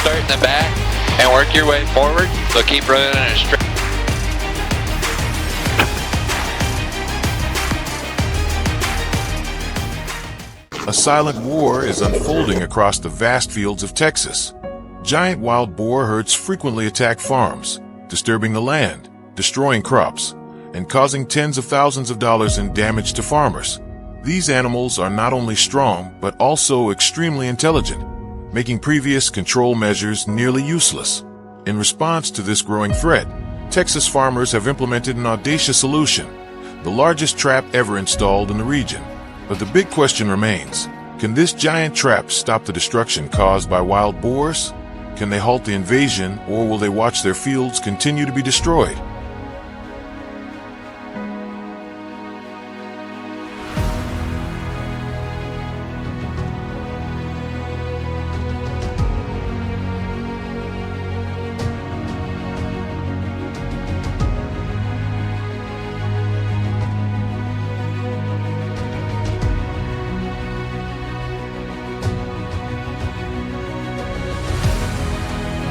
start in the back and work your way forward. So keep running in a straight. A silent war is unfolding across the vast fields of Texas. Giant wild boar herds frequently attack farms, disturbing the land, destroying crops, and causing tens of thousands of dollars in damage to farmers. These animals are not only strong, but also extremely intelligent, making previous control measures nearly useless. In response to this growing threat, Texas farmers have implemented an audacious solution, the largest trap ever installed in the region. But the big question remains, can this giant trap stop the destruction caused by wild boars? Can they halt the invasion, or will they watch their fields continue to be destroyed?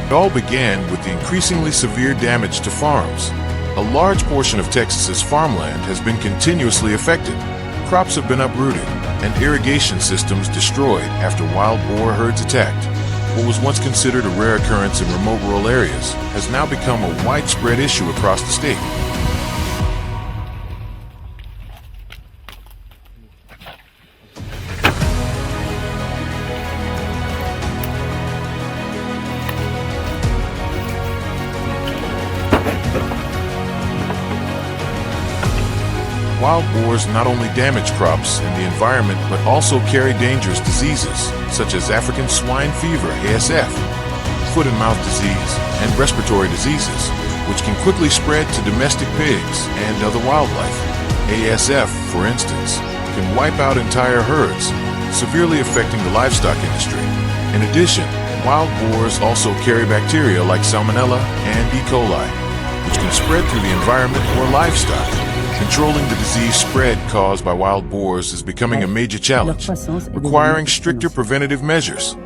It all began with the increasingly severe damage to farms. A large portion of Texas's farmland has been continuously affected. Crops have been uprooted, and irrigation systems destroyed after wild boar herds attacked. What was once considered a rare occurrence in remote rural areas has now become a widespread issue across the state. Wild boars not only damage crops and the environment, but also carry dangerous diseases, such as African swine fever, ASF, foot and mouth disease, and respiratory diseases, which can quickly spread to domestic pigs and other wildlife. ASF, for instance, can wipe out entire herds, severely affecting the livestock industry. In addition, wild boars also carry bacteria like Salmonella and E. coli, which can spread through the environment or livestock. Controlling the disease spread caused by wild boars is becoming a major challenge, requiring stricter preventative measures.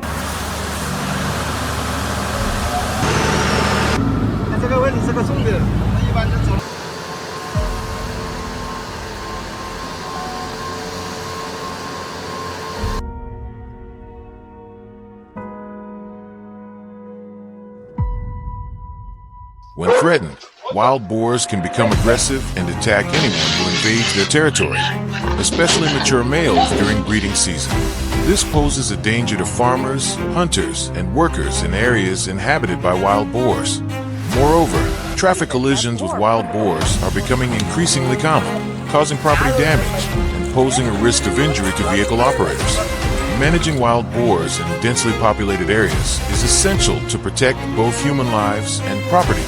When threatened, wild boars can become aggressive and attack anyone who invades their territory, especially mature males during breeding season. This poses a danger to farmers, hunters, and workers in areas inhabited by wild boars. Moreover, traffic collisions with wild boars are becoming increasingly common, causing property damage and posing a risk of injury to vehicle operators. Managing wild boars in densely populated areas is essential to protect both human lives and property.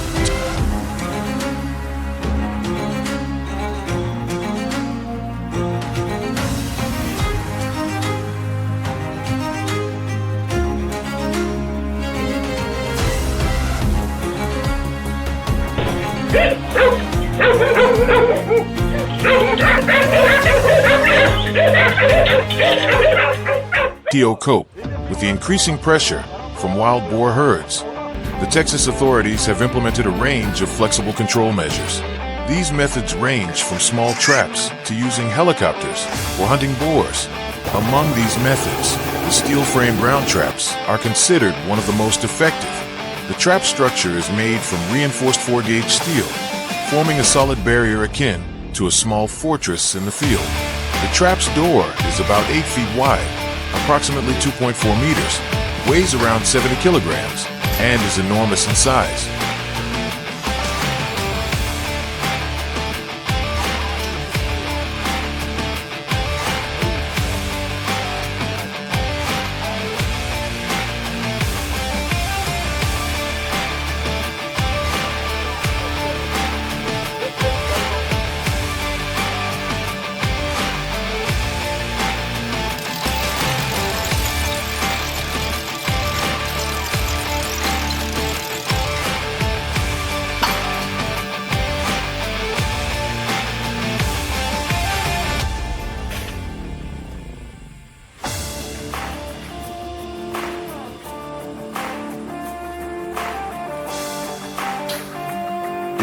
To cope with the increasing pressure from wild boar herds, the Texas authorities have implemented a range of flexible control measures. These methods range from small traps to using helicopters or hunting boars. Among these methods, the steel-framed round traps are considered one of the most effective. The trap structure is made from reinforced 4-gauge steel, forming a solid barrier akin to a small fortress in the field. The trap's door is about 8 feet wide, approximately 2.4 meters, weighs around 70 kilograms, and is enormous in size.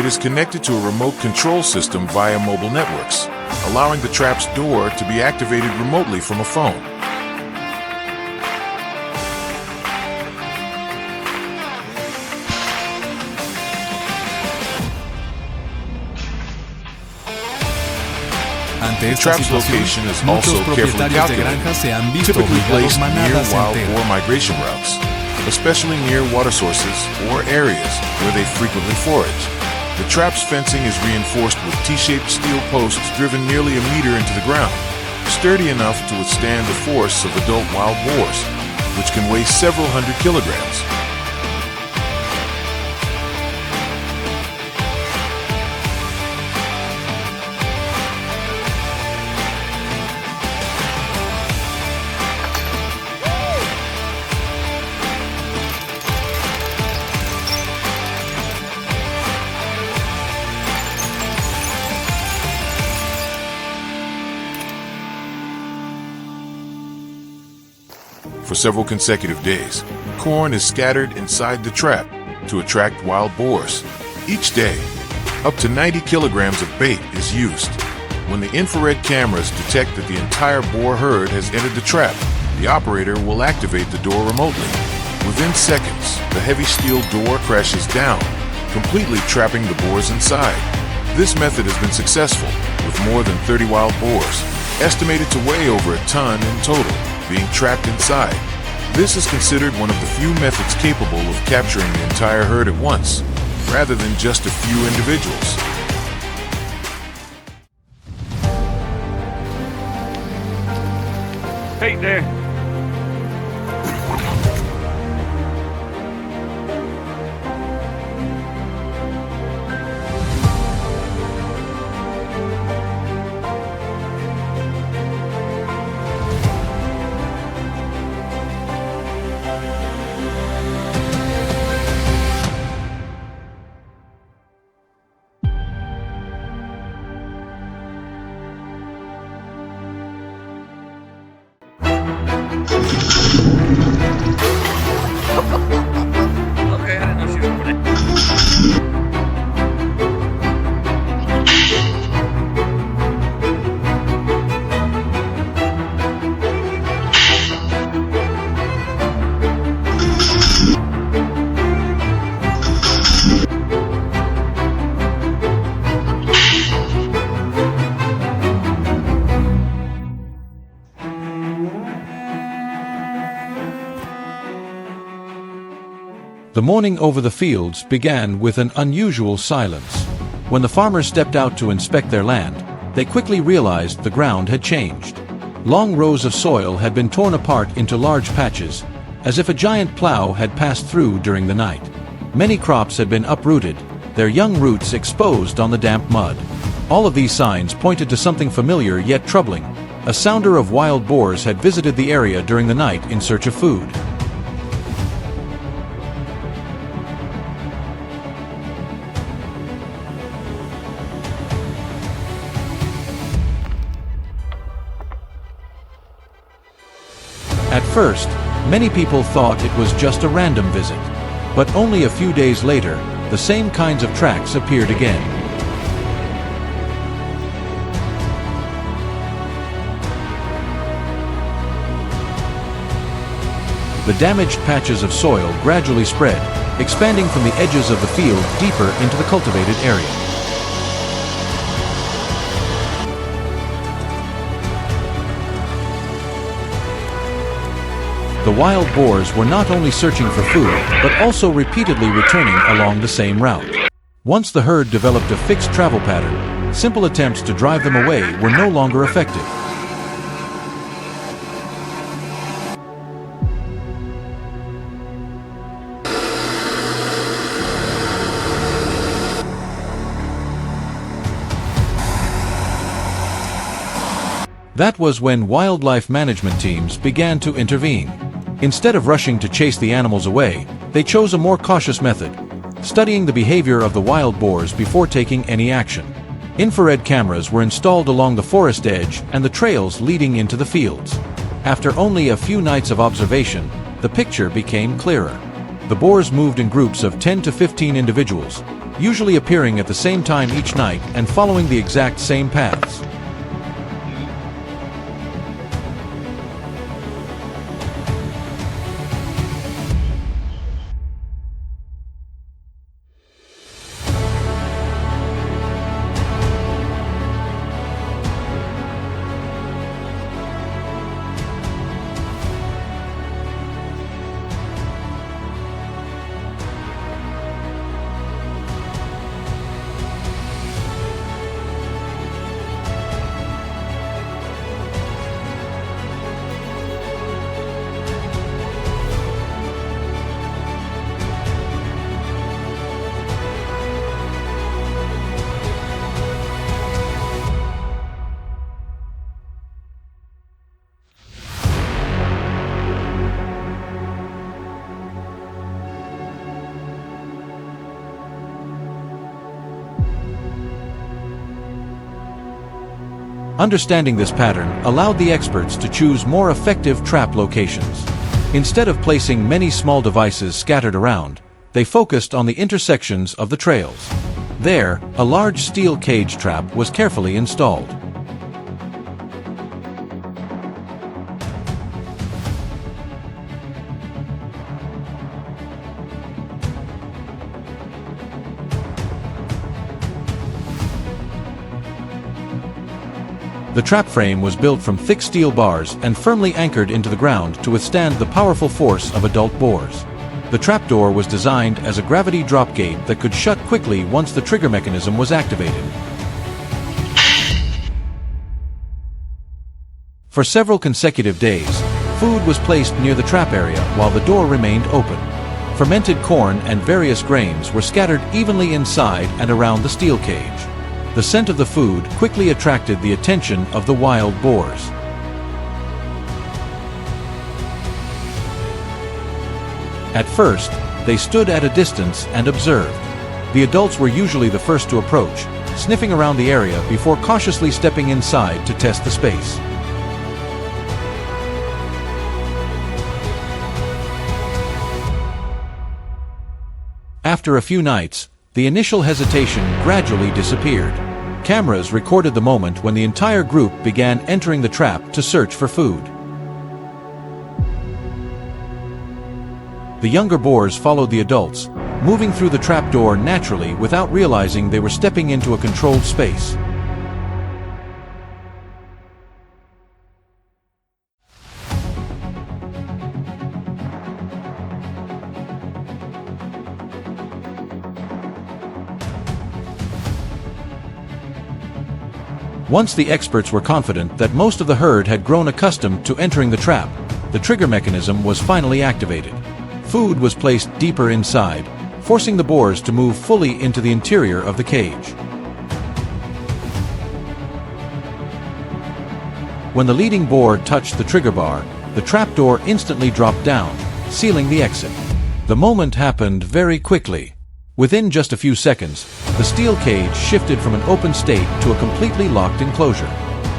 is connected to a remote control system via mobile networks, allowing the trap's door to be activated remotely from a phone. Ante The esta trap's situación, location is muchos also carefully propietarios de calculated, granjas se han visto typically obligados placed near manadas wild enteras. boar migration routes, especially near water sources or areas where they frequently forage. The trap's fencing is reinforced with T-shaped steel posts driven nearly a meter into the ground, sturdy enough to withstand the force of adult wild boars, which can weigh several hundred kilograms. For several consecutive days, corn is scattered inside the trap to attract wild boars. Each day, up to 90 kilograms of bait is used. When the infrared cameras detect that the entire boar herd has entered the trap, the operator will activate the door remotely. Within seconds, the heavy steel door crashes down, completely trapping the boars inside. This method has been successful, with more than 30 wild boars, estimated to weigh over a ton in total, being trapped inside. This is considered one of the few methods capable of capturing the entire herd at once, rather than just a few individuals. Hey there. Okay, I didn't know she was over there. The morning over the fields began with an unusual silence. When the farmers stepped out to inspect their land, they quickly realized the ground had changed. Long rows of soil had been torn apart into large patches, as if a giant plow had passed through during the night. Many crops had been uprooted, their young roots exposed on the damp mud. All of these signs pointed to something familiar yet troubling. A sounder of wild boars had visited the area during the night in search of food. At first, many people thought it was just a random visit. But only a few days later, the same kinds of tracks appeared again. The damaged patches of soil gradually spread, expanding from the edges of the field deeper into the cultivated area. The wild boars were not only searching for food, but also repeatedly returning along the same route. Once the herd developed a fixed travel pattern, simple attempts to drive them away were no longer effective. That was when wildlife management teams began to intervene. Instead of rushing to chase the animals away, they chose a more cautious method, studying the behavior of the wild boars before taking any action. Infrared cameras were installed along the forest edge and the trails leading into the fields. After only a few nights of observation, the picture became clearer. The boars moved in groups of 10 to 15 individuals, usually appearing at the same time each night and following the exact same paths. Understanding this pattern allowed the experts to choose more effective trap locations. Instead of placing many small devices scattered around, they focused on the intersections of the trails. There, a large steel cage trap was carefully installed. The trap frame was built from thick steel bars and firmly anchored into the ground to withstand the powerful force of adult boars. The trapdoor was designed as a gravity drop gate that could shut quickly once the trigger mechanism was activated. For several consecutive days, food was placed near the trap area while the door remained open. Fermented corn and various grains were scattered evenly inside and around the steel cage. The scent of the food quickly attracted the attention of the wild boars. At first, they stood at a distance and observed. The adults were usually the first to approach, sniffing around the area before cautiously stepping inside to test the space. After a few nights, the initial hesitation gradually disappeared. Cameras recorded the moment when the entire group began entering the trap to search for food. The younger boars followed the adults, moving through the trap door naturally without realizing they were stepping into a controlled space. Once the experts were confident that most of the herd had grown accustomed to entering the trap, the trigger mechanism was finally activated. Food was placed deeper inside, forcing the boars to move fully into the interior of the cage. When the leading boar touched the trigger bar, the trapdoor instantly dropped down, sealing the exit. The moment happened very quickly. Within just a few seconds, the steel cage shifted from an open state to a completely locked enclosure.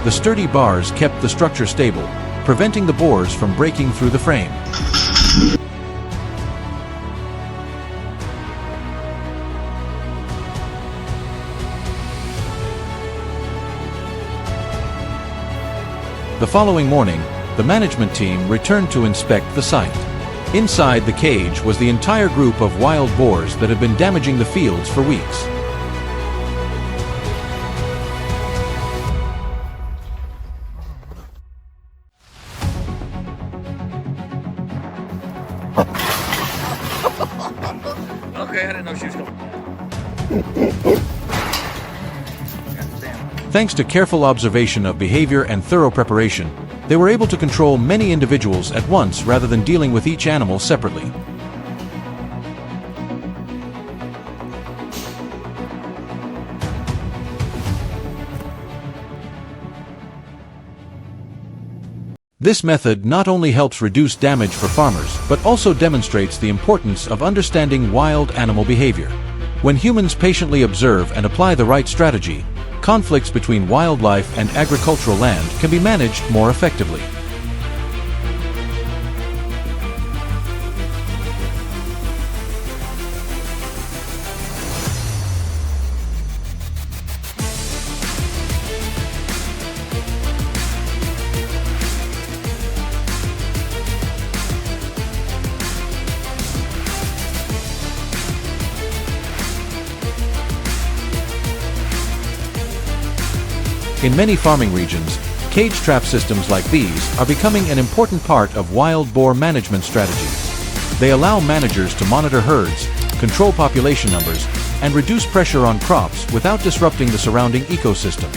The sturdy bars kept the structure stable, preventing the boars from breaking through the frame. The following morning, the management team returned to inspect the site. Inside the cage was the entire group of wild boars that had been damaging the fields for weeks. Okay, I didn't know she was coming. Thanks to careful observation of behavior and thorough preparation, they were able to control many individuals at once rather than dealing with each animal separately. This method not only helps reduce damage for farmers, but also demonstrates the importance of understanding wild animal behavior. When humans patiently observe and apply the right strategy, conflicts between wildlife and agricultural land can be managed more effectively. In many farming regions, cage trap systems like these are becoming an important part of wild boar management strategies. They allow managers to monitor herds, control population numbers, and reduce pressure on crops without disrupting the surrounding ecosystem.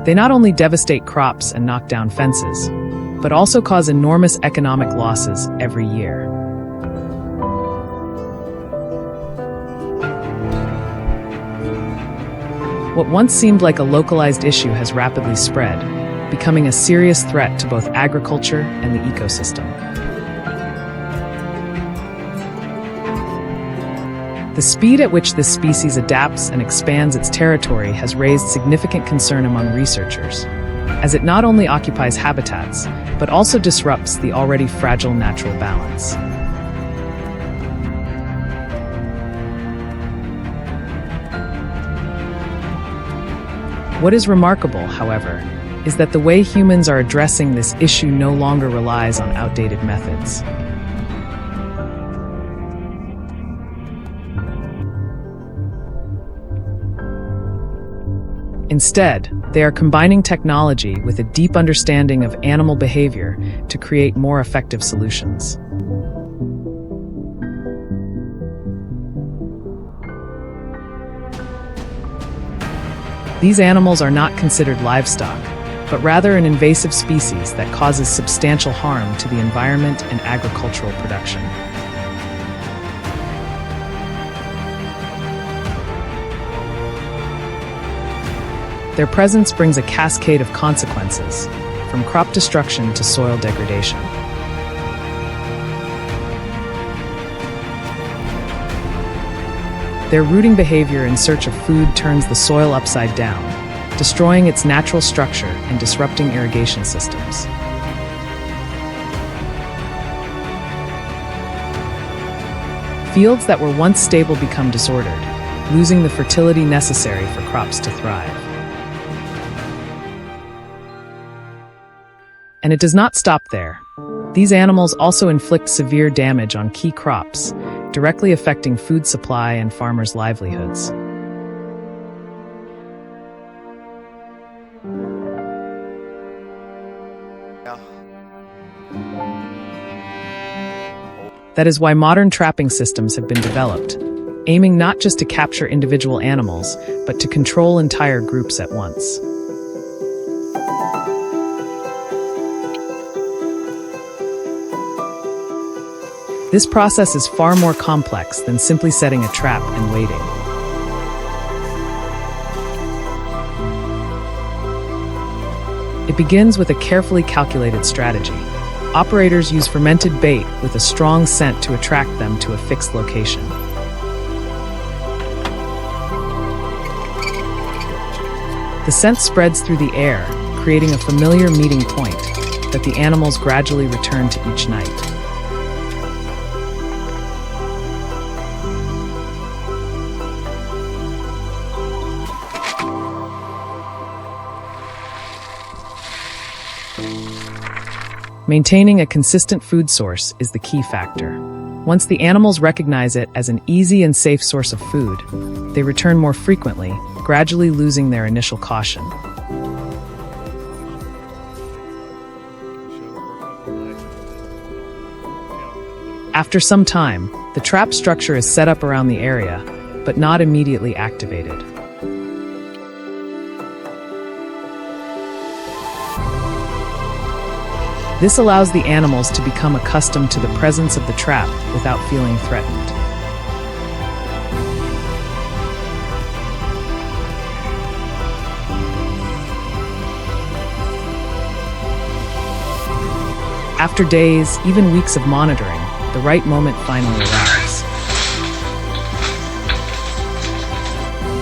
They not only devastate crops and knock down fences, but also cause enormous economic losses every year. What once seemed like a localized issue has rapidly spread, becoming a serious threat to both agriculture and the ecosystem. The speed at which this species adapts and expands its territory has raised significant concern among researchers, as it not only occupies habitats, but also disrupts the already fragile natural balance. What is remarkable, however, is that the way humans are addressing this issue no longer relies on outdated methods. Instead, they are combining technology with a deep understanding of animal behavior to create more effective solutions. These animals are not considered livestock, but rather an invasive species that causes substantial harm to the environment and agricultural production. Their presence brings a cascade of consequences, from crop destruction to soil degradation. Their rooting behavior in search of food turns the soil upside down, destroying its natural structure and disrupting irrigation systems. Fields that were once stable become disordered, losing the fertility necessary for crops to thrive. And it does not stop there. These animals also inflict severe damage on key crops, directly affecting food supply and farmers' livelihoods. That is why modern trapping systems have been developed, aiming not just to capture individual animals, but to control entire groups at once. This process is far more complex than simply setting a trap and waiting. It begins with a carefully calculated strategy. Operators use fermented bait with a strong scent to attract them to a fixed location. The scent spreads through the air, creating a familiar meeting point that the animals gradually return to each night. Maintaining a consistent food source is the key factor. Once the animals recognize it as an easy and safe source of food, they return more frequently, gradually losing their initial caution. After some time, the trap structure is set up around the area, but not immediately activated. This allows the animals to become accustomed to the presence of the trap without feeling threatened. After days, even weeks of monitoring, the right moment finally arrives.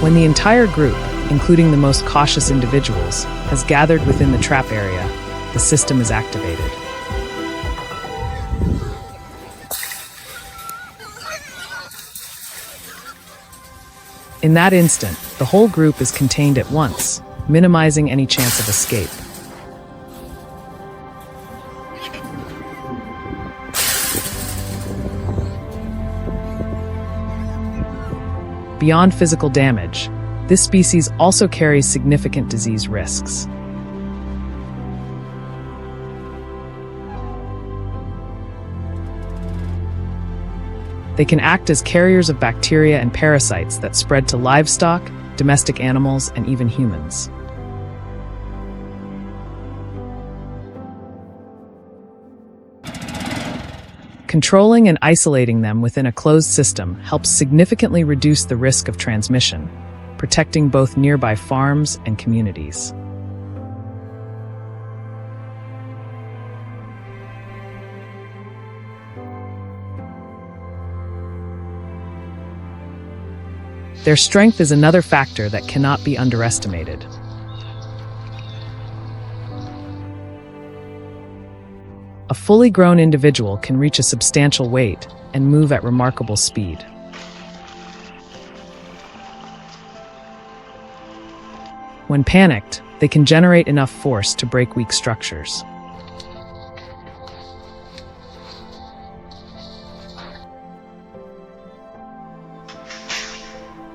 When the entire group, including the most cautious individuals, has gathered within the trap area, the system is activated. In that instant, the whole group is contained at once, minimizing any chance of escape. Beyond physical damage, this species also carries significant disease risks. They can act as carriers of bacteria and parasites that spread to livestock, domestic animals, and even humans. Controlling and isolating them within a closed system helps significantly reduce the risk of transmission, protecting both nearby farms and communities. Their strength is another factor that cannot be underestimated. A fully grown individual can reach a substantial weight and move at remarkable speed. When panicked, they can generate enough force to break weak structures.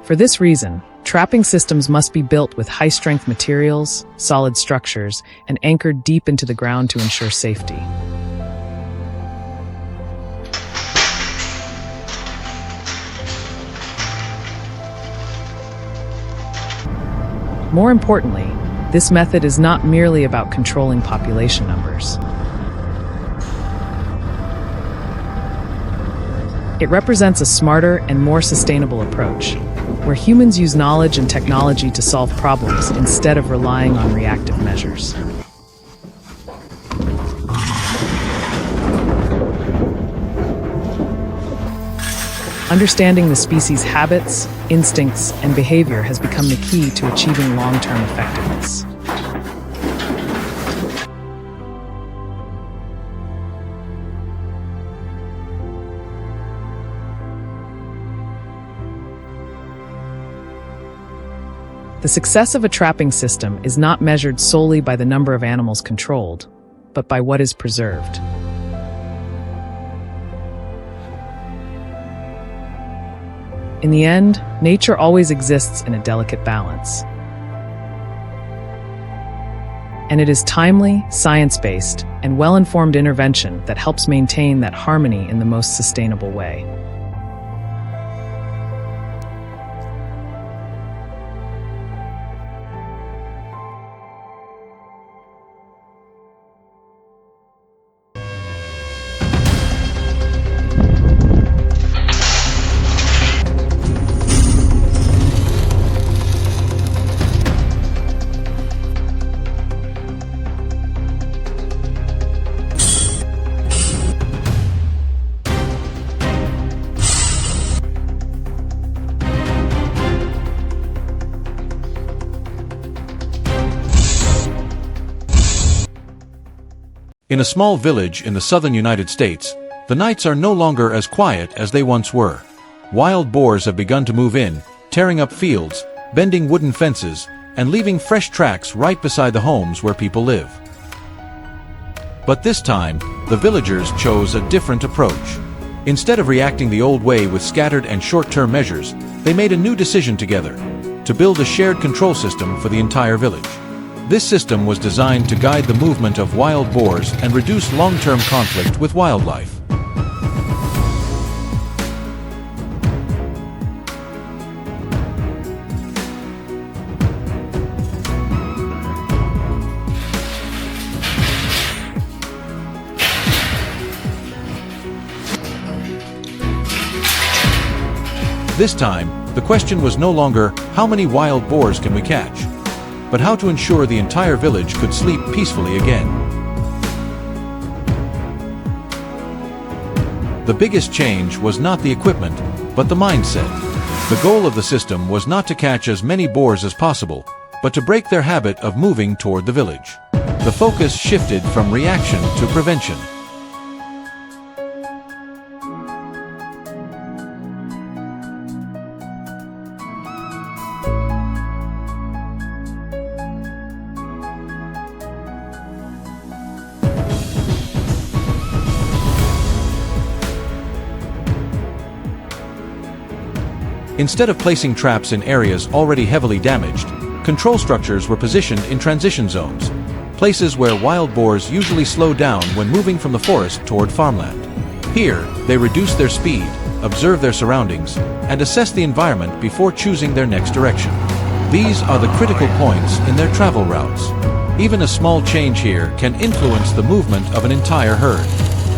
For this reason, trapping systems must be built with high-strength materials, solid structures, and anchored deep into the ground to ensure safety. More importantly, this method is not merely about controlling population numbers. It represents a smarter and more sustainable approach, where humans use knowledge and technology to solve problems instead of relying on reactive measures. Understanding the species' habits, instincts, and behavior has become the key to achieving long-term effectiveness. The success of a trapping system is not measured solely by the number of animals controlled, but by what is preserved. In the end, nature always exists in a delicate balance. And it is timely, science-based, and well-informed intervention that helps maintain that harmony in the most sustainable way. In a small village in the southern United States, the nights are no longer as quiet as they once were. Wild boars have begun to move in, tearing up fields, bending wooden fences, and leaving fresh tracks right beside the homes where people live. But this time, the villagers chose a different approach. Instead of reacting the old way with scattered and short-term measures, they made a new decision together: to build a shared control system for the entire village. This system was designed to guide the movement of wild boars and reduce long-term conflict with wildlife. This time, the question was no longer, how many wild boars can we catch? But how to ensure the entire village could sleep peacefully again. The biggest change was not the equipment, but the mindset. The goal of the system was not to catch as many boars as possible, but to break their habit of moving toward the village. The focus shifted from reaction to prevention. Instead of placing traps in areas already heavily damaged, control structures were positioned in transition zones, places where wild boars usually slow down when moving from the forest toward farmland. Here, they reduce their speed, observe their surroundings, and assess the environment before choosing their next direction. These are the critical points in their travel routes. Even a small change here can influence the movement of an entire herd.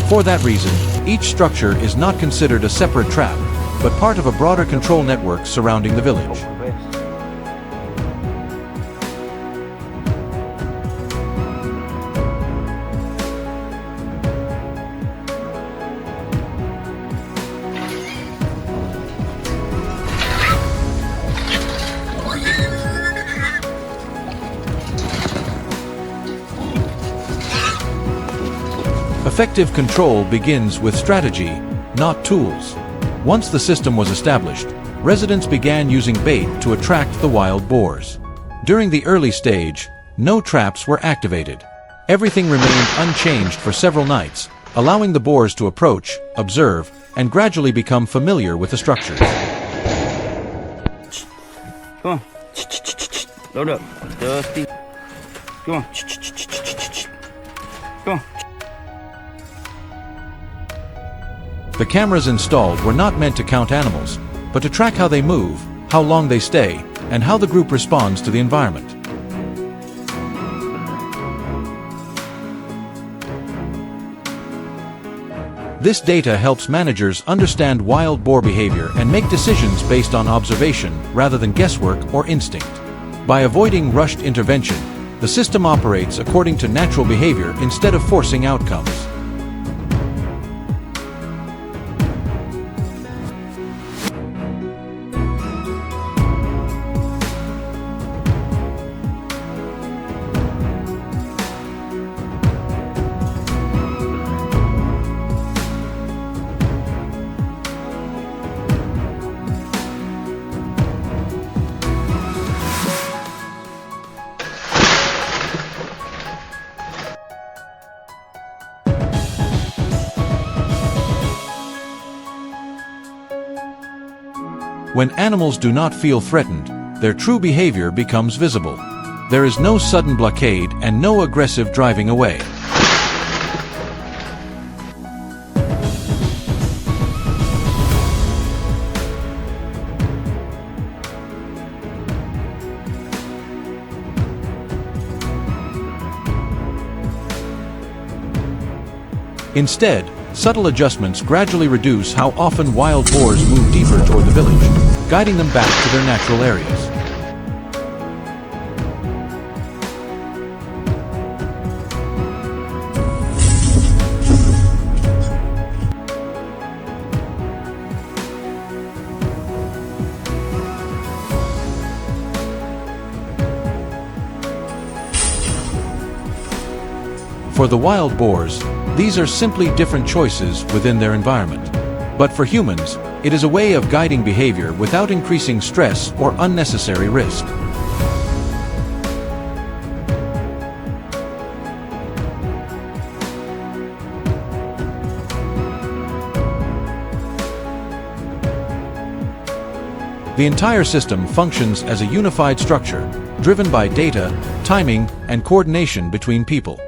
For that reason, each structure is not considered a separate trap, but part of a broader control network surrounding the village. Effective control begins with strategy, not tools. Once the system was established, residents began using bait to attract the wild boars. During the early stage, no traps were activated. Everything remained unchanged for several nights, allowing the boars to approach, observe, and gradually become familiar with the structures. Come on. Load up. Dusty. Come on. Come on. The cameras installed were not meant to count animals, but to track how they move, how long they stay, and how the group responds to the environment. This data helps managers understand wild boar behavior and make decisions based on observation rather than guesswork or instinct. By avoiding rushed intervention, the system operates according to natural behavior instead of forcing outcomes. When animals do not feel threatened, their true behavior becomes visible. There is no sudden blockade and no aggressive driving away. Instead, subtle adjustments gradually reduce how often wild boars move deeper toward the village, guiding them back to their natural areas. For the wild boars, these are simply different choices within their environment. But for humans, it is a way of guiding behavior without increasing stress or unnecessary risk. The entire system functions as a unified structure, driven by data, timing, and coordination between people.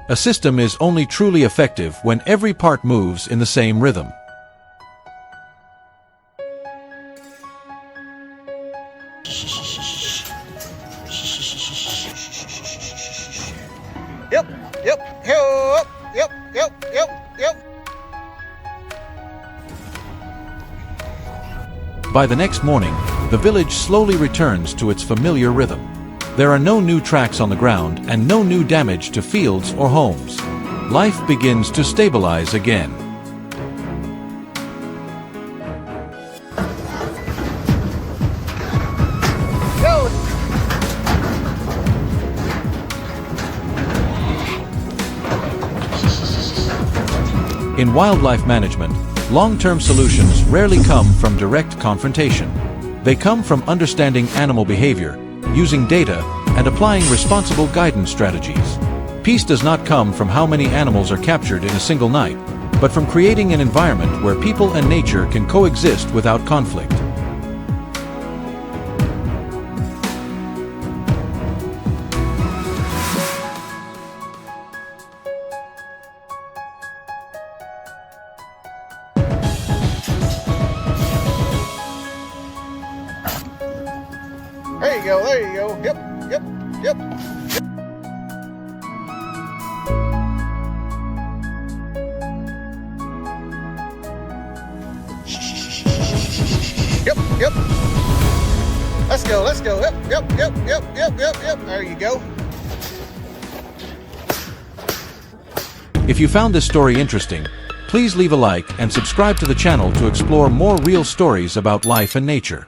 A system is only truly effective when every part moves in the same rhythm. Yep. By the next morning, the village slowly returns to its familiar rhythm. There are no new tracks on the ground and no new damage to fields or homes. Life begins to stabilize again. In wildlife management, long-term solutions rarely come from direct confrontation. They come from understanding animal behavior, using data, and applying responsible guidance strategies. Peace does not come from how many animals are captured in a single night, but from creating an environment where people and nature can coexist without conflict. There you go, there you go. Yep, yep, yep. Yep, yep. Let's go, let's go. Yep, yep, yep, yep, yep, yep, yep. There you go. If you found this story interesting, please leave a like and subscribe to the channel to explore more real stories about life and nature.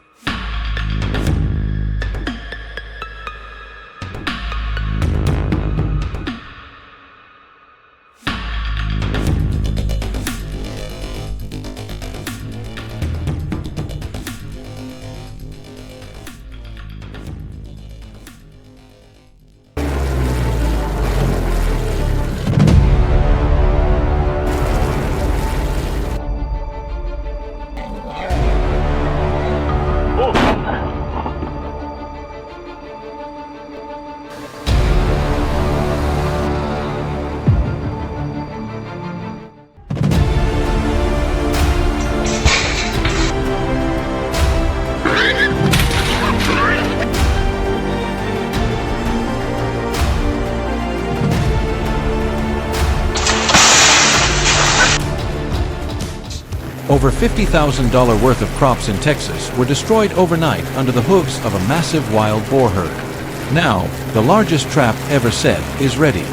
Over $50,000 worth of crops in Texas were destroyed overnight under the hooves of a massive wild boar herd. Now, the largest trap ever set is ready.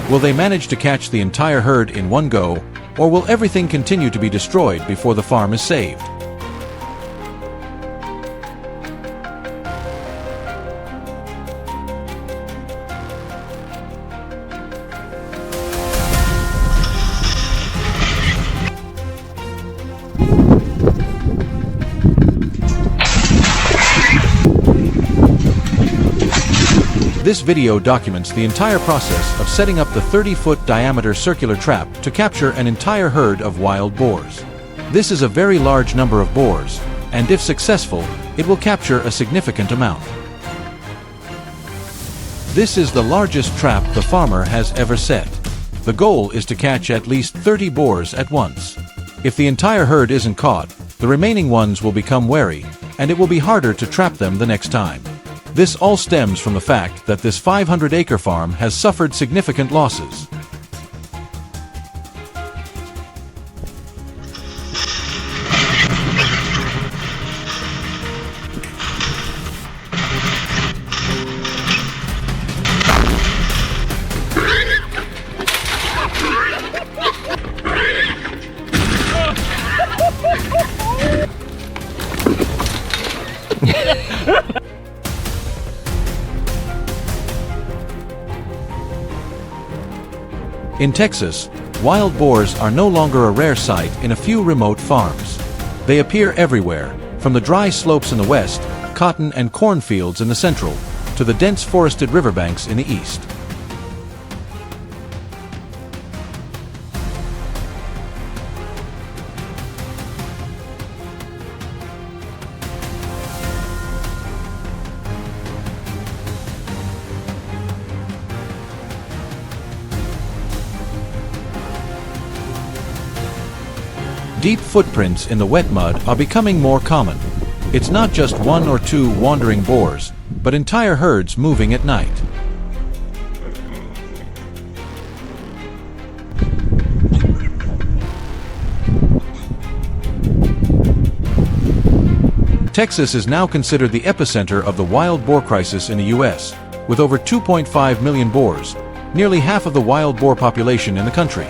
Will they manage to catch the entire herd in one go, or will everything continue to be destroyed before the farm is saved? This video documents the entire process of setting up the 30-foot diameter circular trap to capture an entire herd of wild boars. This is a very large number of boars, and if successful, it will capture a significant amount. This is the largest trap the farmer has ever set. The goal is to catch at least 30 boars at once. If the entire herd isn't caught, the remaining ones will become wary, and it will be harder to trap them the next time. This all stems from the fact that this 500-acre farm has suffered significant losses. In Texas, wild boars are no longer a rare sight in a few remote farms. They appear everywhere, from the dry slopes in the west, cotton and cornfields in the central, to the dense forested riverbanks in the east. Deep footprints in the wet mud are becoming more common. It's not just one or two wandering boars, but entire herds moving at night. Texas is now considered the epicenter of the wild boar crisis in the U.S., with over 2.5 million boars, nearly half of the wild boar population in the country.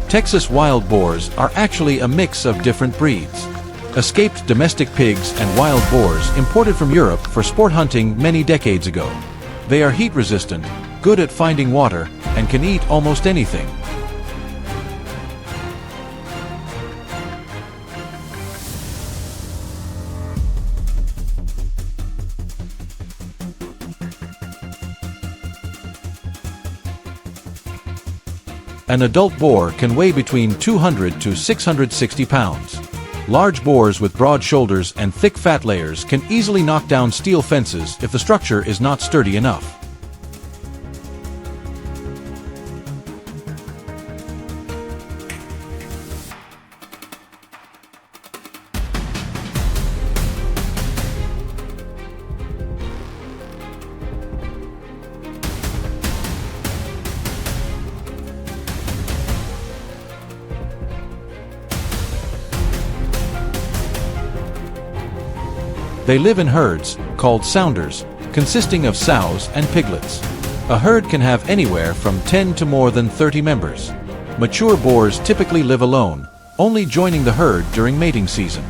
Texas wild boars are actually a mix of different breeds. Escaped domestic pigs and wild boars imported from Europe for sport hunting many decades ago. They are heat-resistant, good at finding water, and can eat almost anything. An adult boar can weigh between 200 to 660 pounds. Large boars with broad shoulders and thick fat layers can easily knock down steel fences if the structure is not sturdy enough. They live in herds, called sounders, consisting of sows and piglets. A herd can have anywhere from 10 to more than 30 members. Mature boars typically live alone, only joining the herd during mating season.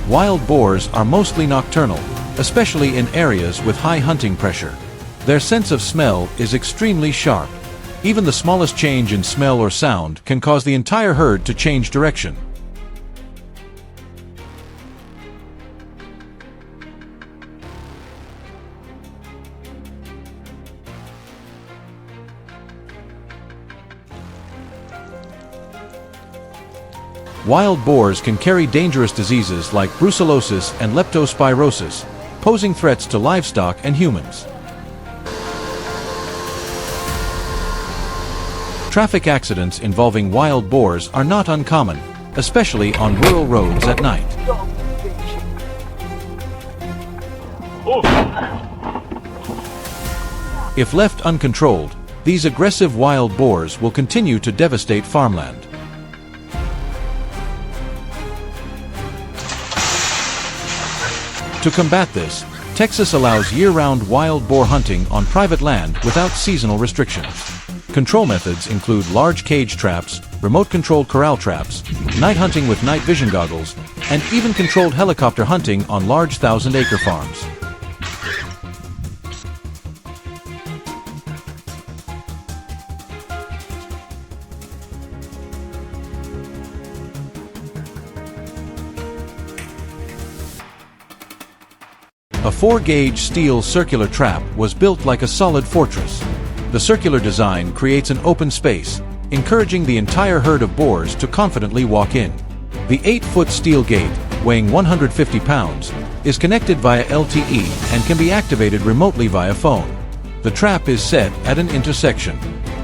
Wild boars are mostly nocturnal, especially in areas with high hunting pressure. Their sense of smell is extremely sharp. Even the smallest change in smell or sound can cause the entire herd to change direction. Wild boars can carry dangerous diseases like brucellosis and leptospirosis, posing threats to livestock and humans. Traffic accidents involving wild boars are not uncommon, especially on rural roads at night. If left uncontrolled, these aggressive wild boars will continue to devastate farmland. To combat this, Texas allows year-round wild boar hunting on private land without seasonal restrictions. Control methods include large cage traps, remote-controlled corral traps, night hunting with night vision goggles, and even controlled helicopter hunting on large 1,000-acre farms. A 4-gauge steel circular trap was built like a solid fortress. The circular design creates an open space, encouraging the entire herd of boars to confidently walk in. The 8-foot steel gate, weighing 150 pounds, is connected via LTE and can be activated remotely via phone. The trap is set at an intersection.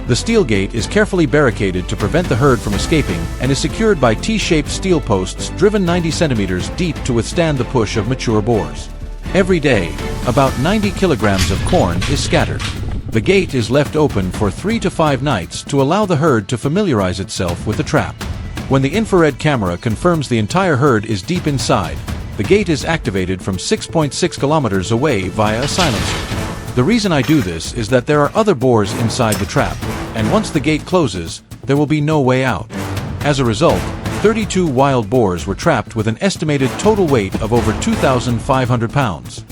The steel gate is carefully barricaded to prevent the herd from escaping and is secured by T-shaped steel posts driven 90 centimeters deep to withstand the push of mature boars. Every day, about 90 kilograms of corn is scattered. The gate is left open for 3 to 5 nights to allow the herd to familiarize itself with the trap. When the infrared camera confirms the entire herd is deep inside, the gate is activated from 6.6 kilometers away via a silencer. The reason I do this is that there are other boars inside the trap, and once the gate closes, there will be no way out. As a result, 32 wild boars were trapped with an estimated total weight of over 2,500 pounds.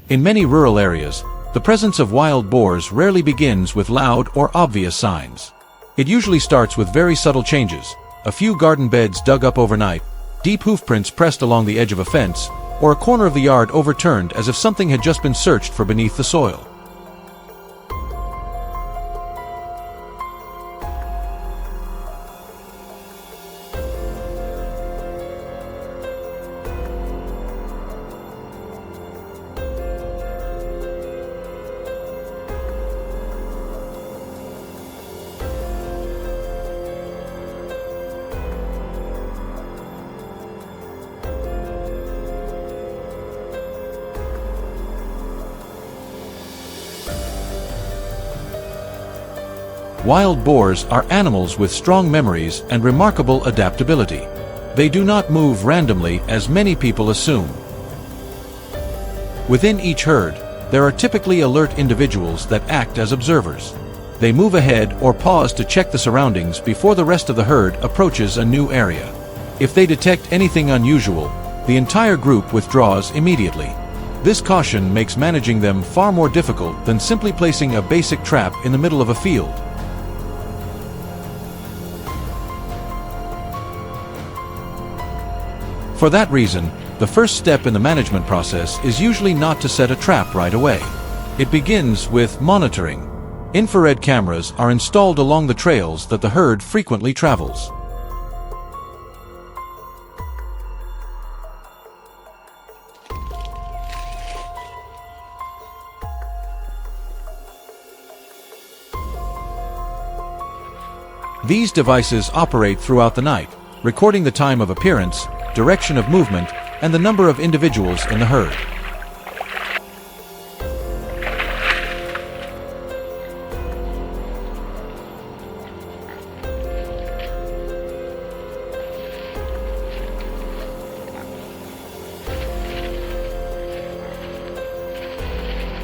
In many rural areas, the presence of wild boars rarely begins with loud or obvious signs. It usually starts with very subtle changes: a few garden beds dug up overnight, deep hoofprints pressed along the edge of a fence, or a corner of the yard overturned as if something had just been searched for beneath the soil. Wild boars are animals with strong memories and remarkable adaptability. They do not move randomly as many people assume. Within each herd, there are typically alert individuals that act as observers. They move ahead or pause to check the surroundings before the rest of the herd approaches a new area. If they detect anything unusual, the entire group withdraws immediately. This caution makes managing them far more difficult than simply placing a basic trap in the middle of a field. For that reason, the first step in the management process is usually not to set a trap right away. It begins with monitoring. Infrared cameras are installed along the trails that the herd frequently travels. These devices operate throughout the night, recording the time of appearance, direction of movement, and the number of individuals in the herd.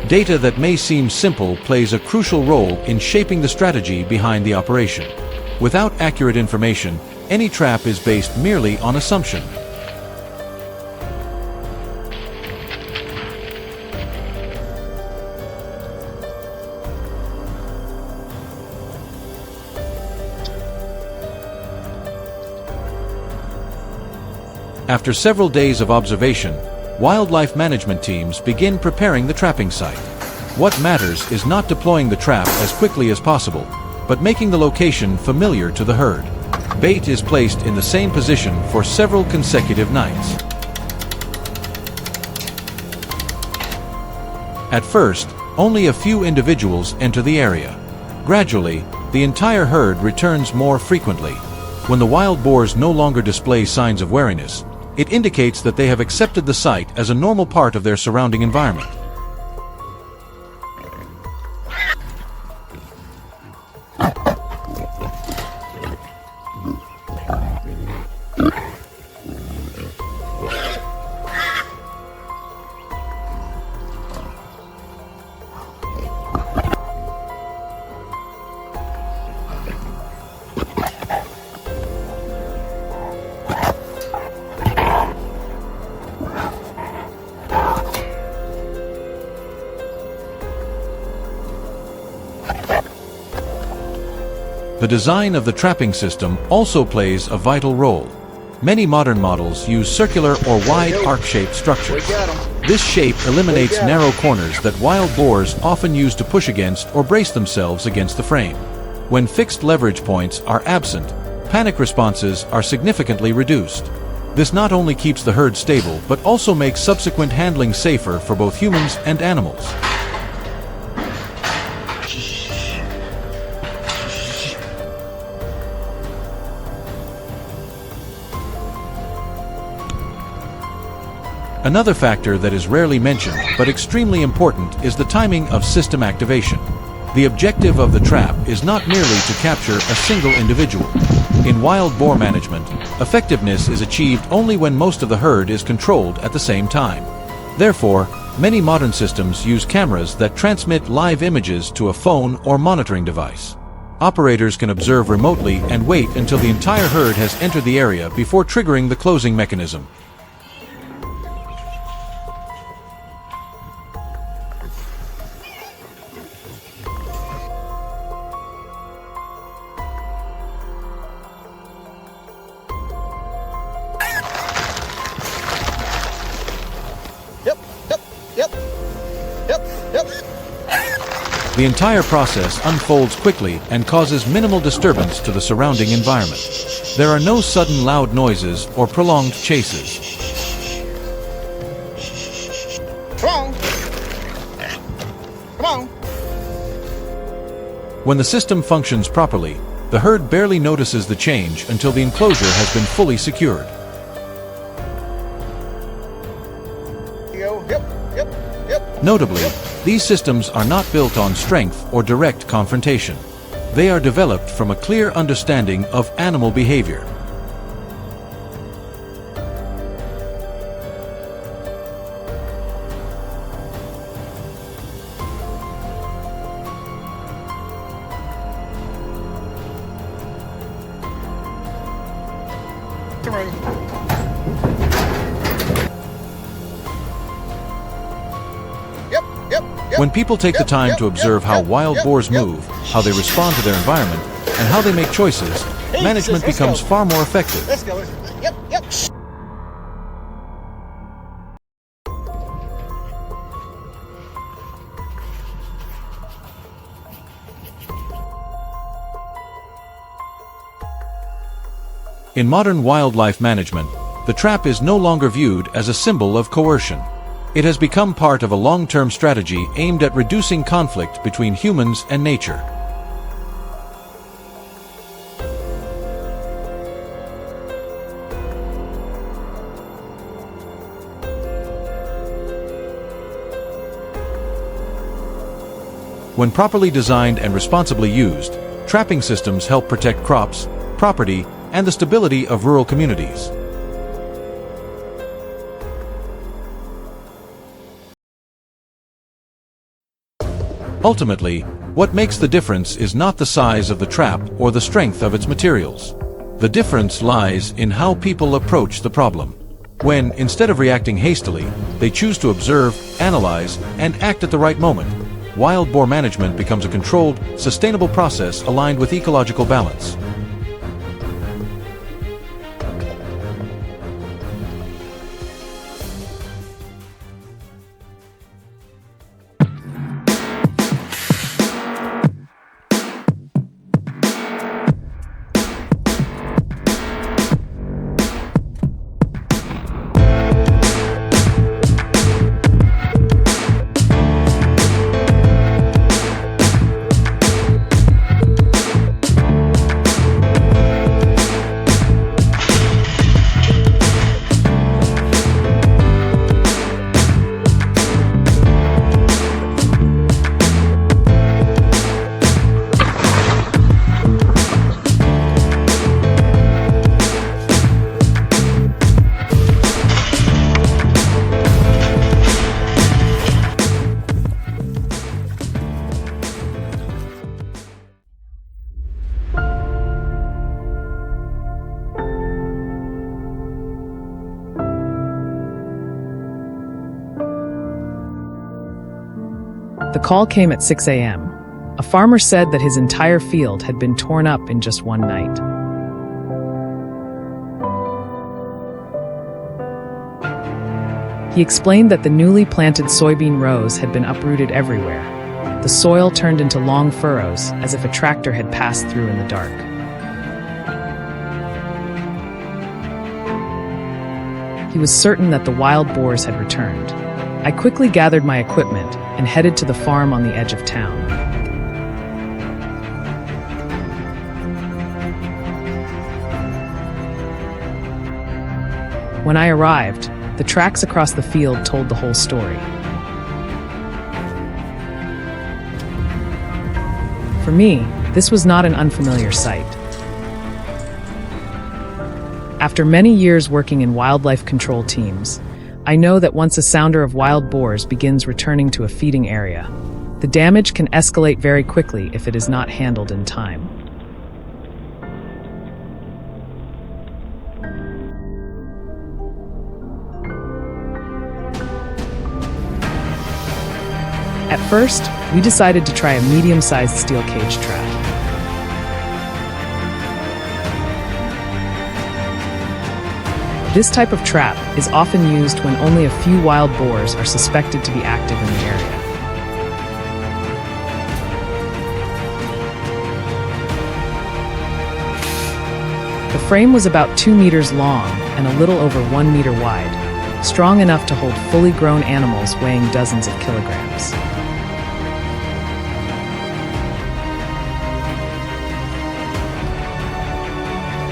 Data that may seem simple plays a crucial role in shaping the strategy behind the operation. Without accurate information, any trap is based merely on assumption. After several days of observation, wildlife management teams begin preparing the trapping site. What matters is not deploying the trap as quickly as possible, but making the location familiar to the herd. Bait is placed in the same position for several consecutive nights. At first, only a few individuals enter the area. Gradually, the entire herd returns more frequently. When the wild boars no longer display signs of wariness, it indicates that they have accepted the site as a normal part of their surrounding environment. The design of the trapping system also plays a vital role. Many modern models use circular or wide arc-shaped structures. This shape eliminates narrow corners that wild boars often use to push against or brace themselves against the frame. When fixed leverage points are absent, panic responses are significantly reduced. This not only keeps the herd stable but also makes subsequent handling safer for both humans and animals. Another factor that is rarely mentioned but extremely important is the timing of system activation. The objective of the trap is not merely to capture a single individual. In wild boar management, effectiveness is achieved only when most of the herd is controlled at the same time. Therefore, many modern systems use cameras that transmit live images to a phone or monitoring device. Operators can observe remotely and wait until the entire herd has entered the area before triggering the closing mechanism. The entire process unfolds quickly and causes minimal disturbance to the surrounding environment. There are no sudden loud noises or prolonged chases. Come on. Come on. When the system functions properly, the herd barely notices the change until the enclosure has been fully secured. Yep. Notably, these systems are not built on strength or direct confrontation. They are developed from a clear understanding of animal behavior. Come on. Yep. When people take the time to observe how wild boars move, how they respond to their environment, and how they make choices, management becomes far more effective. Let's go. Yep. In modern wildlife management, the trap is no longer viewed as a symbol of coercion. It has become part of a long-term strategy aimed at reducing conflict between humans and nature. When properly designed and responsibly used, trapping systems help protect crops, property, and the stability of rural communities. Ultimately, what makes the difference is not the size of the trap or the strength of its materials. The difference lies in how people approach the problem. When, instead of reacting hastily, they choose to observe, analyze, and act at the right moment, wild boar management becomes a controlled, sustainable process aligned with ecological balance. The call came at 6 a.m. A farmer said that his entire field had been torn up in just one night. He explained that the newly planted soybean rows had been uprooted everywhere. The soil turned into long furrows, as if a tractor had passed through in the dark. He was certain that the wild boars had returned. I quickly gathered my equipment and headed to the farm on the edge of town. When I arrived, the tracks across the field told the whole story. For me, this was not an unfamiliar sight. After many years working in wildlife control teams, I know that once a sounder of wild boars begins returning to a feeding area, the damage can escalate very quickly if it is not handled in time. At first, we decided to try a medium-sized steel cage trap. This type of trap is often used when only a few wild boars are suspected to be active in the area. frame was about 2 meters long and a little over 1 meter wide, strong enough to hold fully grown animals weighing dozens of kilograms.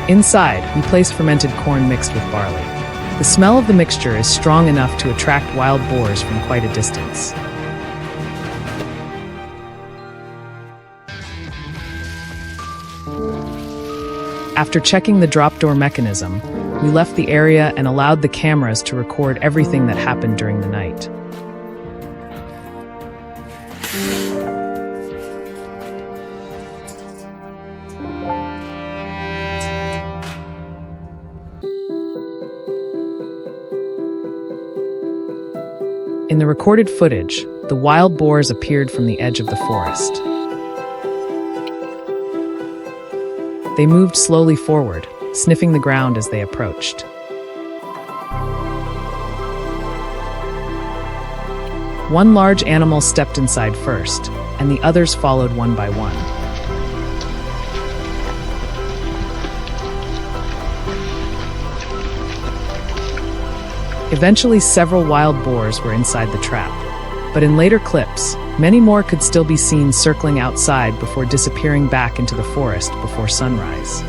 Inside, we place fermented corn mixed with barley. The smell of the mixture is strong enough to attract wild boars from quite a distance. After checking the drop door mechanism, we left the area and allowed the cameras to record everything that happened during the night. In the recorded footage, the wild boars appeared from the edge of the forest. They moved slowly forward, sniffing the ground as they approached. One large animal stepped inside first, and the others followed one by one. Eventually, several wild boars were inside the trap, but in later clips, many more could still be seen circling outside before disappearing back into the forest before sunrise.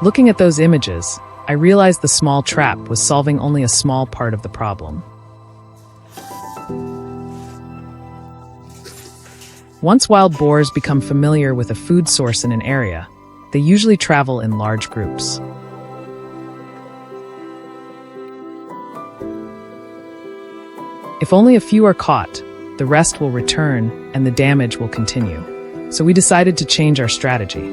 Looking at those images, I realized the small trap was solving only a small part of the problem. Once wild boars become familiar with a food source in an area, they usually travel in large groups. If only a few are caught, the rest will return and the damage will continue. So we decided to change our strategy.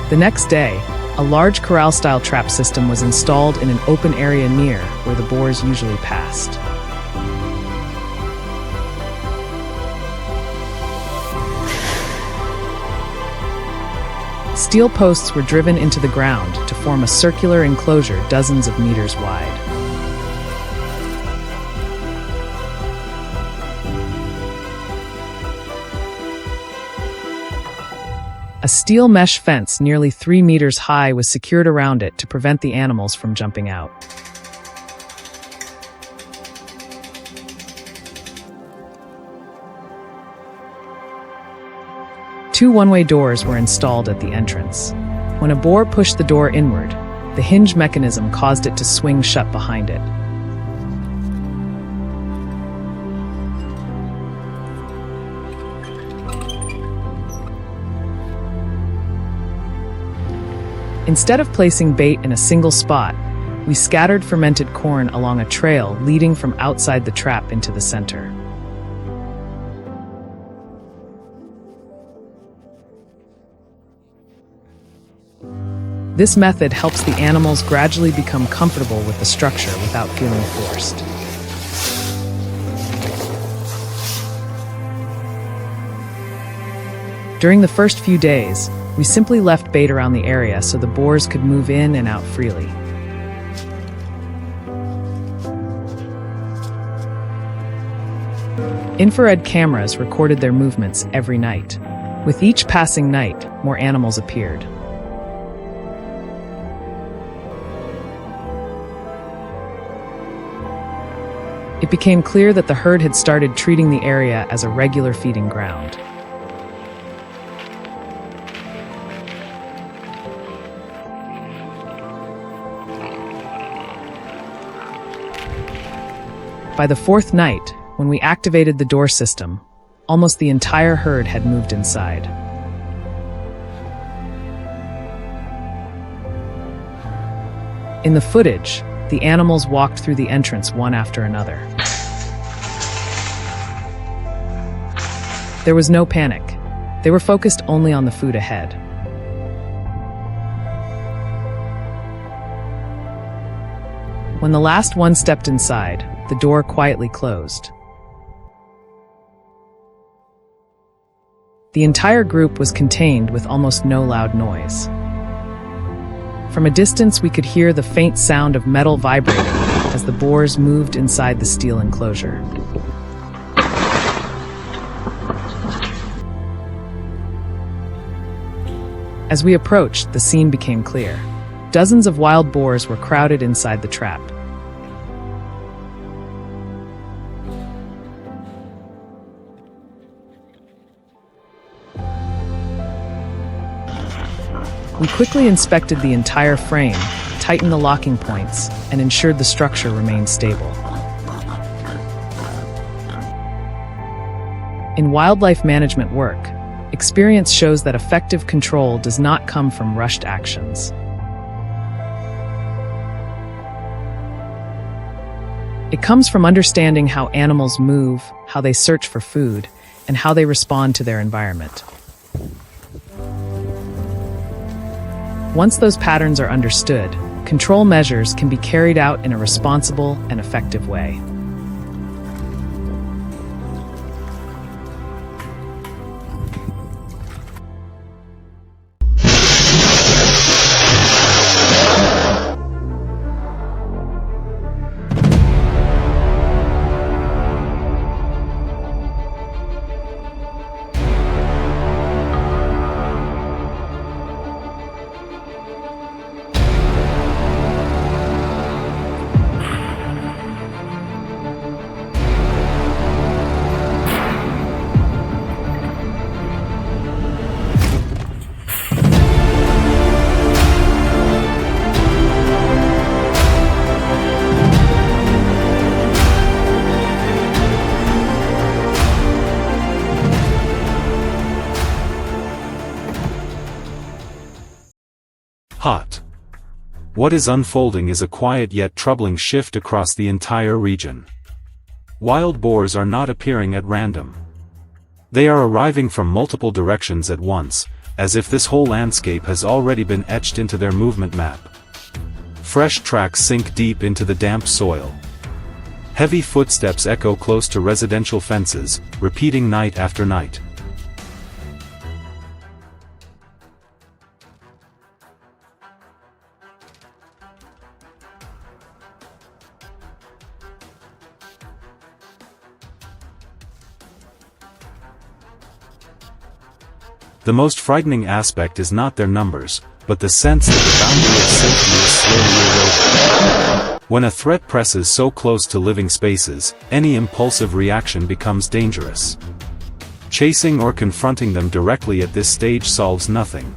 The next day, a large corral-style trap system was installed in an open area near where the boars usually passed. Steel posts were driven into the ground to form a circular enclosure dozens of meters wide. A steel mesh fence nearly 3 meters high was secured around it to prevent the animals from jumping out. Two one-way doors were installed at the entrance. When a boar pushed the door inward, the hinge mechanism caused it to swing shut behind it. Instead of placing bait in a single spot, we scattered fermented corn along a trail leading from outside the trap into the center. This method helps the animals gradually become comfortable with the structure without feeling forced. During the first few days, we simply left bait around the area so the boars could move in and out freely. Infrared cameras recorded their movements every night. With each passing night, more animals appeared. It became clear that the herd had started treating the area as a regular feeding ground. By the fourth night, when we activated the door system, almost the entire herd had moved inside. In the footage, the animals walked through the entrance one after another. There was no panic. They were focused only on the food ahead. When the last one stepped inside, the door quietly closed. The entire group was contained with almost no loud noise. From a distance, we could hear the faint sound of metal vibrating as the boars moved inside the steel enclosure. As we approached, the scene became clear. Dozens of wild boars were crowded inside the trap. We quickly inspected the entire frame, tightened the locking points, and ensured the structure remained stable. In wildlife management work, experience shows that effective control does not come from rushed actions. It comes from understanding how animals move, how they search for food, and how they respond to their environment. Once those patterns are understood, control measures can be carried out in a responsible and effective way. Hot. What is unfolding is a quiet yet troubling shift across the entire region. Wild boars are not appearing at random. They are arriving from multiple directions at once, as if this whole landscape has already been etched into their movement map. Fresh tracks sink deep into the damp soil. Heavy footsteps echo close to residential fences, repeating night after night. The most frightening aspect is not their numbers, but the sense that the boundary of safety is slowly eroding. When a threat presses so close to living spaces, any impulsive reaction becomes dangerous. Chasing or confronting them directly at this stage solves nothing.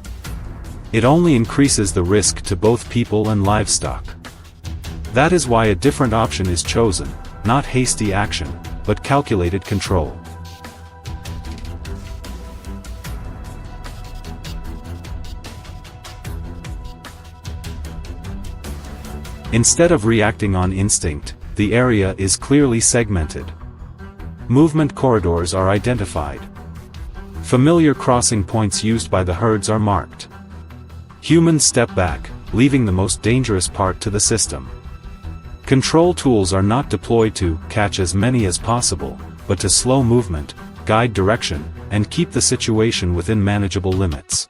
It only increases the risk to both people and livestock. That is why a different option is chosen, not hasty action, but calculated control. Instead of reacting on instinct, the area is clearly segmented. Movement corridors are identified. Familiar crossing points used by the herds are marked. Humans step back, leaving the most dangerous part to the system. Control tools are not deployed to catch as many as possible, but to slow movement, guide direction, and keep the situation within manageable limits.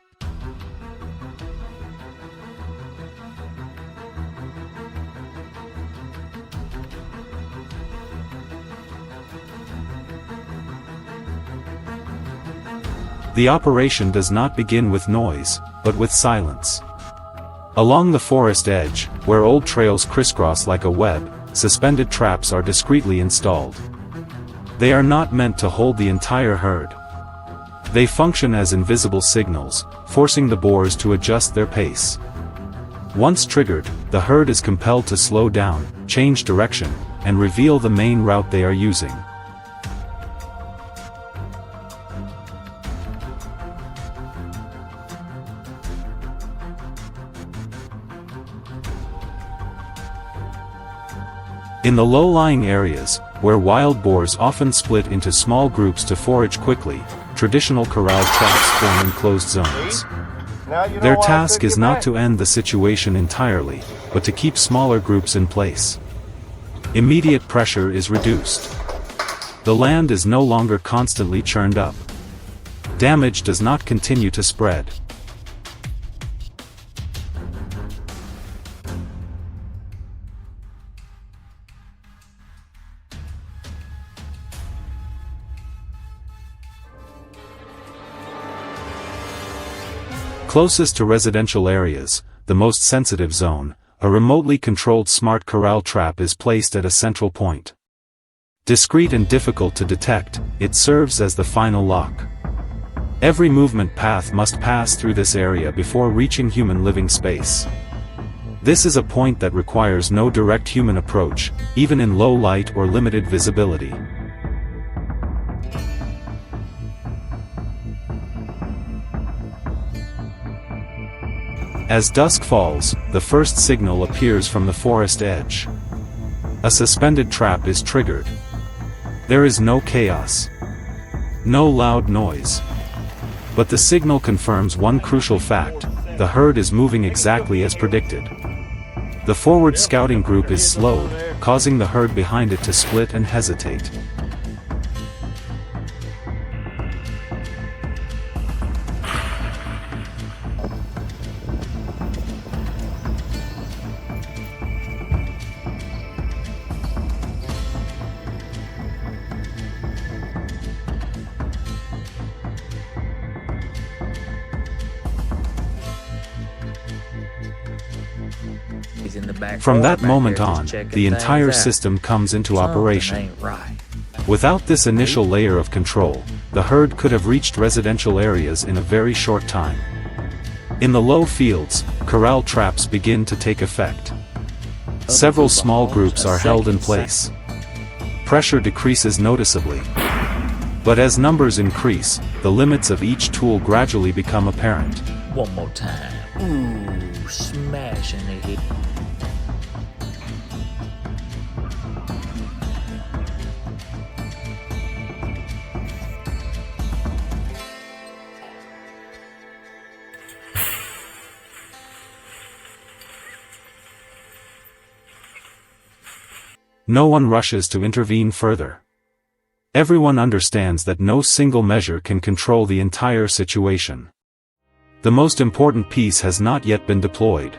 The operation does not begin with noise, but with silence. Along the forest edge, where old trails crisscross like a web, suspended traps are discreetly installed. They are not meant to hold the entire herd. They function as invisible signals, forcing the boars to adjust their pace. Once triggered, the herd is compelled to slow down, change direction, and reveal the main route they are using. In the low-lying areas, where wild boars often split into small groups to forage quickly, traditional corral traps form enclosed zones. Their task is not to end the situation entirely, but to keep smaller groups in place. Immediate pressure is reduced. The land is no longer constantly churned up. damage does not continue to spread. Closest to residential areas, the most sensitive zone, a remotely controlled smart corral trap is placed at a central point. Discreet and difficult to detect, it serves as the final lock. Every movement path must pass through this area before reaching human living space. This is a point that requires no direct human approach, even in low light or limited visibility. As dusk falls, the first signal appears from the forest edge. A suspended trap is triggered. There is no chaos. No loud noise. But the signal confirms one crucial fact: the herd is moving exactly as predicted. The forward scouting group is slowed, causing the herd behind it to split and hesitate. From that moment on, the entire system comes into operation. Without this initial layer of control, the herd could have reached residential areas in a very short time. In the low fields, corral traps begin to take effect. Several small groups are held in place. Pressure decreases noticeably. But as numbers increase, the limits of each tool gradually become apparent. One more time. Ooh, smashing it. No one rushes to intervene further. Everyone understands that no single measure can control the entire situation. The most important piece has not yet been deployed.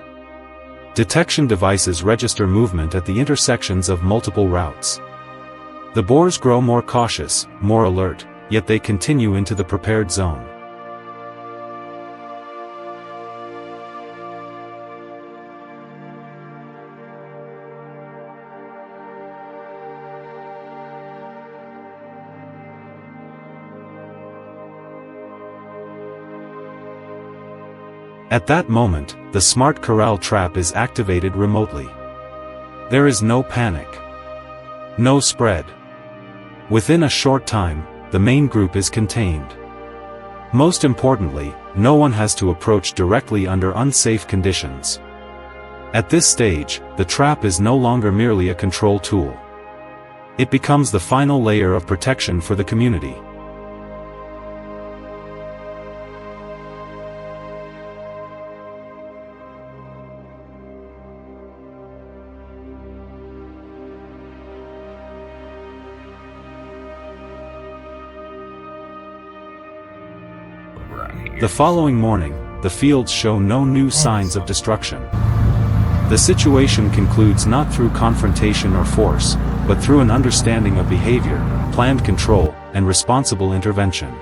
Detection devices register movement at the intersections of multiple routes. The boars grow more cautious, more alert, yet they continue into the prepared zone. At that moment, the smart corral trap is activated remotely. There is no panic. No spread. Within a short time, the main group is contained. Most importantly, no one has to approach directly under unsafe conditions. At this stage, the trap is no longer merely a control tool. It becomes the final layer of protection for the community. The following morning, the fields show no new signs of destruction. The situation concludes not through confrontation or force, but through an understanding of behavior, planned control, and responsible intervention.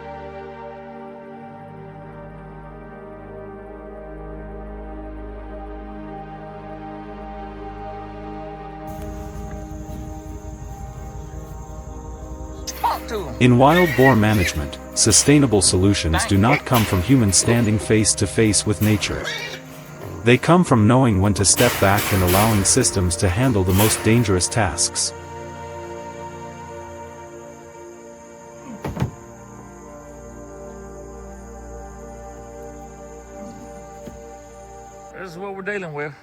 In wild boar management, sustainable solutions do not come from humans standing face to face with nature. They come from knowing when to step back and allowing systems to handle the most dangerous tasks. This is what we're dealing with.